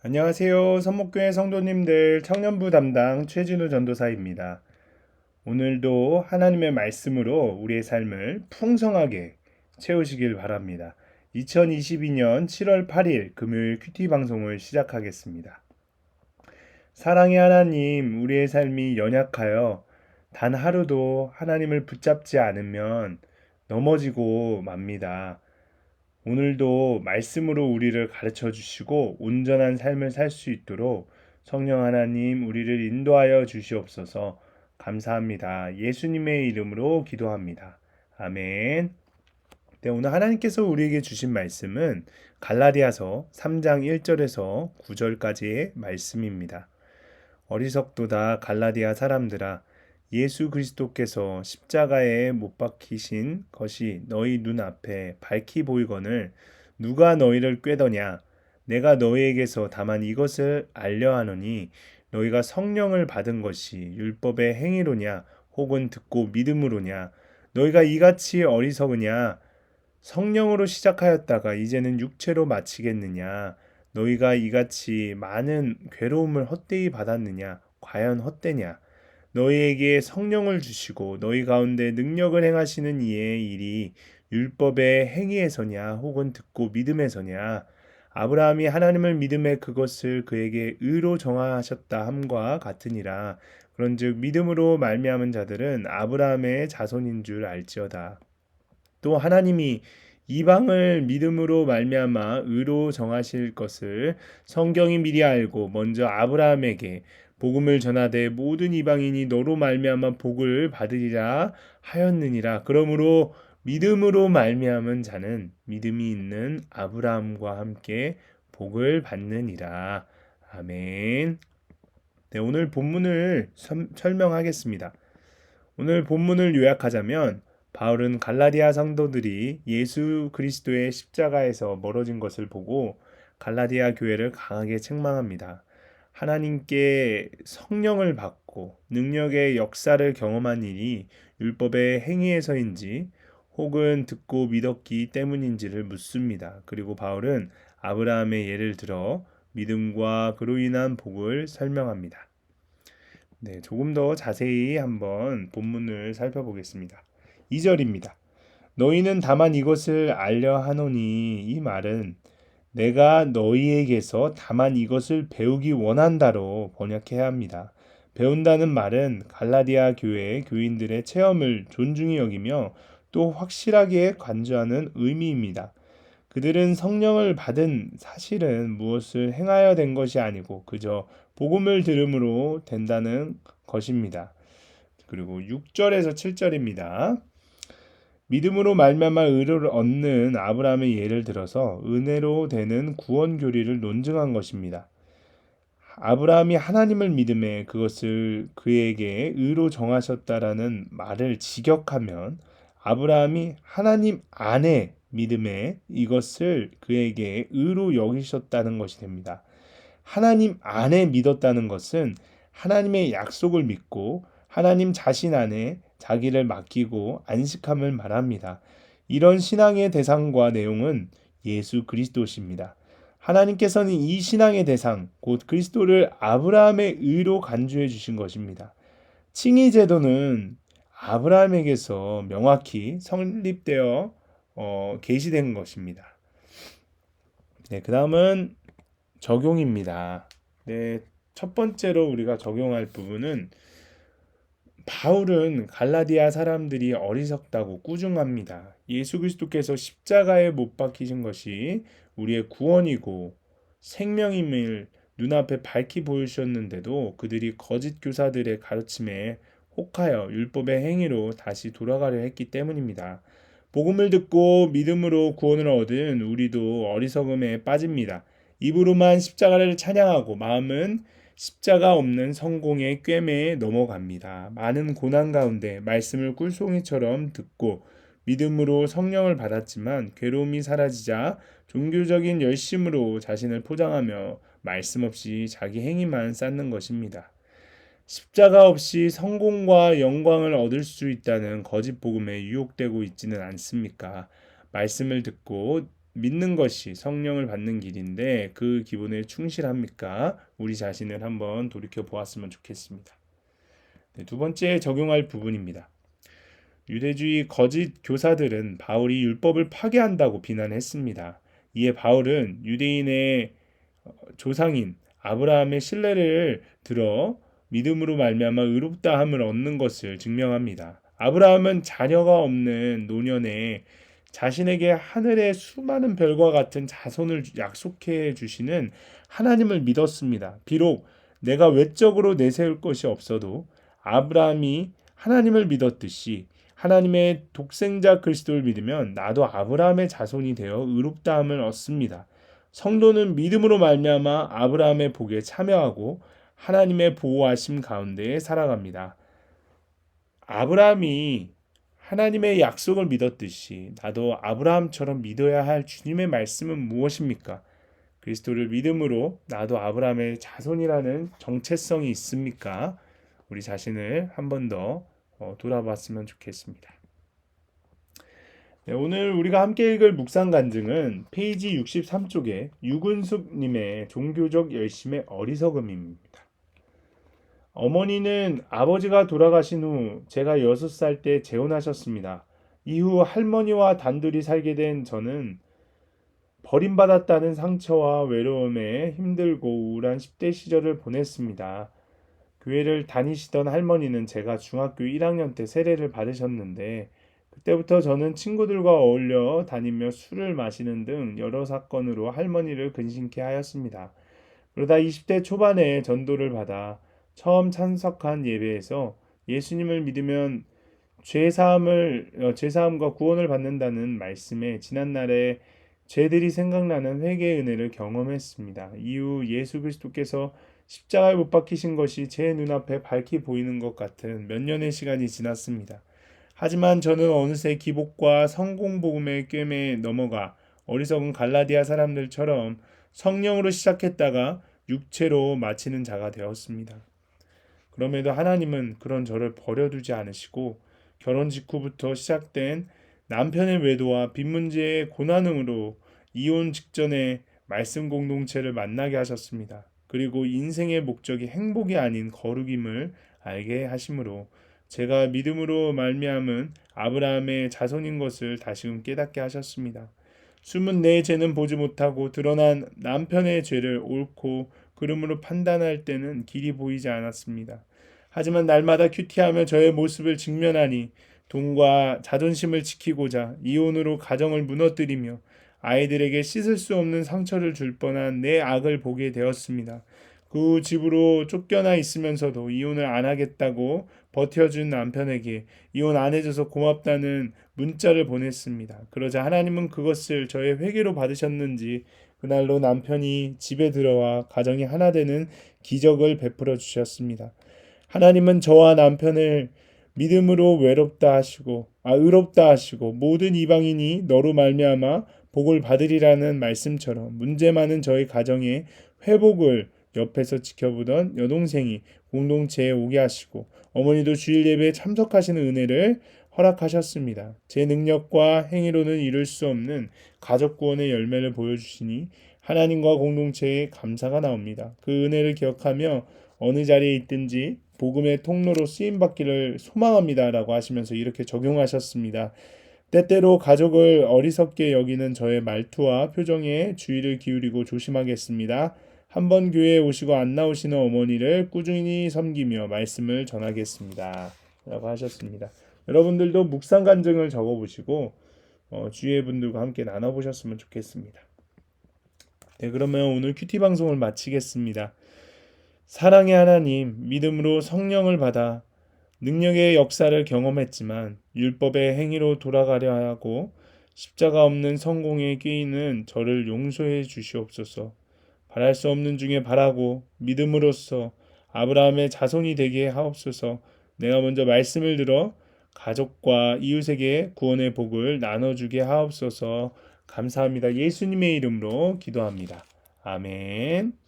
안녕하세요. 선목교회 성도님들 청년부 담당 최진우 전도사입니다. 오늘도 하나님의 말씀으로 우리의 삶을 풍성하게 채우시길 바랍니다. 2022년 7월 8일 금요일 큐티 방송을 시작하겠습니다. 사랑의 하나님, 우리의 삶이 연약하여 단 하루도 하나님을 붙잡지 않으면 넘어지고 맙니다. 오늘도 말씀으로 우리를 가르쳐 주시고 온전한 삶을 살 수 있도록 성령 하나님 우리를 인도하여 주시옵소서. 감사합니다. 예수님의 이름으로 기도합니다. 아멘. 네, 오늘 하나님께서 우리에게 주신 말씀은 갈라디아서 3장 1절에서 9절까지의 말씀입니다. 어리석도다 갈라디아 사람들아, 예수 그리스도께서 십자가에 못 박히신 것이 너희 눈앞에 밝히 보이거늘 누가 너희를 꾀더냐? 내가 너희에게서 다만 이것을 알려 하노니 너희가 성령을 받은 것이 율법의 행위로냐 혹은 듣고 믿음으로냐? 너희가 이같이 어리석으냐? 성령으로 시작하였다가 이제는 육체로 마치겠느냐? 너희가 이같이 많은 괴로움을 헛되이 받았느냐? 과연 헛되냐? 너희에게 성령을 주시고 너희 가운데 능력을 행하시는 이의 일이 율법의 행위에서냐 혹은 듣고 믿음에서냐? 아브라함이 하나님을 믿음에 그것을 그에게 의로 정하셨다 함과 같으니라. 그런즉 믿음으로 말미암은 자들은 아브라함의 자손인 줄 알지어다. 또 하나님이 이방을 믿음으로 말미암아 의로 정하실 것을 성경이 미리 알고 먼저 아브라함에게 복음을 전하되 모든 이방인이 너로 말미암아 복을 받으리라 하였느니라. 그러므로 믿음으로 말미암은 자는 믿음이 있는 아브라함과 함께 복을 받느니라. 아멘. 네, 오늘 본문을 설명하겠습니다. 오늘 본문을 요약하자면 바울은 갈라디아 성도들이 예수 그리스도의 십자가에서 멀어진 것을 보고 갈라디아 교회를 강하게 책망합니다. 하나님께 성령을 받고 능력의 역사를 경험한 일이 율법의 행위에서인지 혹은 듣고 믿었기 때문인지를 묻습니다. 그리고 바울은 아브라함의 예를 들어 믿음과 그로 인한 복을 설명합니다. 네, 조금 더 자세히 한번 본문을 살펴보겠습니다. 2절입니다. 너희는 다만 이것을 알려 하노니, 이 말은 내가 너희에게서 다만 이것을 배우기 원한다로 번역해야 합니다. 배운다는 말은 갈라디아 교회 교인들의 체험을 존중히 여기며 또 확실하게 간주하는 의미입니다. 그들은 성령을 받은 사실은 무엇을 행하여 된 것이 아니고 그저 복음을 들음으로 된다는 것입니다. 그리고 6절에서 7절입니다. 믿음으로 말미암아 의를 얻는 아브라함의 예를 들어서 은혜로 되는 구원 교리를 논증한 것입니다. 아브라함이 하나님을 믿음에 그것을 그에게 의로 정하셨다라는 말을 직역하면 아브라함이 하나님 안에 믿음에 이것을 그에게 의로 여기셨다는 것이 됩니다. 하나님 안에 믿었다는 것은 하나님의 약속을 믿고 하나님 자신 안에 자기를 맡기고 안식함을 말합니다. 이런 신앙의 대상과 내용은 예수 그리스도십니다. 하나님께서는 이 신앙의 대상, 곧 그리스도를 아브라함의 의로 간주해 주신 것입니다. 칭의 제도는 아브라함에게서 명확히 성립되어 계시된 것입니다. 네, 그 다음은 적용입니다. 네, 첫 번째로 우리가 적용할 부분은 바울은 갈라디아 사람들이 어리석다고 꾸중합니다. 예수 그리스도께서 십자가에 못 박히신 것이 우리의 구원이고 생명임을 눈앞에 밝히 보여주셨는데도 그들이 거짓 교사들의 가르침에 혹하여 율법의 행위로 다시 돌아가려 했기 때문입니다. 복음을 듣고 믿음으로 구원을 얻은 우리도 어리석음에 빠집니다. 입으로만 십자가를 찬양하고 마음은 십자가 없는 성공의 꿰매에 넘어갑니다. 많은 고난 가운데 말씀을 꿀송이처럼 듣고 믿음으로 성령을 받았지만 괴로움이 사라지자 종교적인 열심으로 자신을 포장하며 말씀 없이 자기 행위만 쌓는 것입니다. 십자가 없이 성공과 영광을 얻을 수 있다는 거짓 복음에 유혹되고 있지는 않습니까? 말씀을 듣고 믿는 것이 성령을 받는 길인데 그 기본에 충실합니까? 우리 자신을 한번 돌이켜 보았으면 좋겠습니다. 네, 두 번째 적용할 부분입니다. 유대주의 거짓 교사들은 바울이 율법을 파괴한다고 비난했습니다. 이에 바울은 유대인의 조상인 아브라함의 신뢰를 들어 믿음으로 말미암아 의롭다함을 얻는 것을 증명합니다. 아브라함은 자녀가 없는 노년에 자신에게 하늘의 수많은 별과 같은 자손을 약속해 주시는 하나님을 믿었습니다. 비록 내가 외적으로 내세울 것이 없어도 아브라함이 하나님을 믿었듯이 하나님의 독생자 그리스도를 믿으면 나도 아브라함의 자손이 되어 의롭다함을 얻습니다. 성도는 믿음으로 말미암아 아브라함의 복에 참여하고 하나님의 보호하심 가운데 살아갑니다. 아브라함이 하나님의 약속을 믿었듯이 나도 아브라함처럼 믿어야 할 주님의 말씀은 무엇입니까? 그리스도를 믿음으로 나도 아브라함의 자손이라는 정체성이 있습니까? 우리 자신을 한 번 더 돌아봤으면 좋겠습니다. 네, 오늘 우리가 함께 읽을 묵상 간증은 페이지 63쪽에 유근숙님의 종교적 열심의 어리석음입니다. 어머니는 아버지가 돌아가신 후 제가 6살 때 재혼하셨습니다. 이후 할머니와 단둘이 살게 된 저는 버림받았다는 상처와 외로움에 힘들고 우울한 10대 시절을 보냈습니다. 교회를 다니시던 할머니는 제가 중학교 1학년 때 세례를 받으셨는데 그때부터 저는 친구들과 어울려 다니며 술을 마시는 등 여러 사건으로 할머니를 근심케 하였습니다. 그러다 20대 초반에 전도를 받아 처음 참석한 예배에서 예수님을 믿으면 죄사함과 구원을 받는다는 말씀에 지난날에 죄들이 생각나는 회개의 은혜를 경험했습니다. 이후 예수 그리스도께서 십자가에 못 박히신 것이 제 눈앞에 밝히 보이는 것 같은 몇 년의 시간이 지났습니다. 하지만 저는 어느새 기복과 성공복음의 꿰매에 넘어가 어리석은 갈라디아 사람들처럼 성령으로 시작했다가 육체로 마치는 자가 되었습니다. 그럼에도 하나님은 그런 저를 버려두지 않으시고 결혼 직후부터 시작된 남편의 외도와 빚 문제의 고난으로 이혼 직전에 말씀 공동체를 만나게 하셨습니다. 그리고 인생의 목적이 행복이 아닌 거룩임을 알게 하심으로 제가 믿음으로 말미암은 아브라함의 자손인 것을 다시금 깨닫게 하셨습니다. 숨은 내 죄는 보지 못하고 드러난 남편의 죄를 옳고 그름으로 판단할 때는 길이 보이지 않았습니다. 하지만 날마다 큐티하며 저의 모습을 직면하니 돈과 자존심을 지키고자 이혼으로 가정을 무너뜨리며 아이들에게 씻을 수 없는 상처를 줄 뻔한 내 악을 보게 되었습니다. 그 집으로 쫓겨나 있으면서도 이혼을 안 하겠다고 버텨준 남편에게 이혼 안 해줘서 고맙다는 문자를 보냈습니다. 그러자 하나님은 그것을 저의 회개로 받으셨는지 그날로 남편이 집에 들어와 가정이 하나 되는 기적을 베풀어 주셨습니다. 하나님은 저와 남편을 믿음으로 의롭다 하시고 모든 이방인이 너로 말미암아 복을 받으리라는 말씀처럼 문제 많은 저희 가정의 회복을 옆에서 지켜보던 여동생이 공동체에 오게 하시고 어머니도 주일 예배에 참석하시는 은혜를 허락하셨습니다. 제 능력과 행위로는 이룰 수 없는 가족 구원의 열매를 보여주시니 하나님과 공동체에 감사가 나옵니다. 그 은혜를 기억하며 어느 자리에 있든지 복음의 통로로 쓰임받기를 소망합니다라고 하시면서 이렇게 적용하셨습니다. 때때로 가족을 어리석게 여기는 저의 말투와 표정에 주의를 기울이고 조심하겠습니다. 한번 교회에 오시고 안 나오시는 어머니를 꾸준히 섬기며 말씀을 전하겠습니다. 라고 하셨습니다. 여러분들도 묵상 간증을 적어보시고 주위의 분들과 함께 나눠보셨으면 좋겠습니다. 네, 그러면 오늘 큐티 방송을 마치겠습니다. 사랑의 하나님, 믿음으로 성령을 받아 능력의 역사를 경험했지만 율법의 행위로 돌아가려 하고 십자가 없는 성공에 끼이는 저를 용서해 주시옵소서. 바랄 수 없는 중에 바라고 믿음으로써 아브라함의 자손이 되게 하옵소서. 내가 먼저 말씀을 들어 가족과 이웃에게 구원의 복을 나눠주게 하옵소서. 감사합니다. 예수님의 이름으로 기도합니다. 아멘.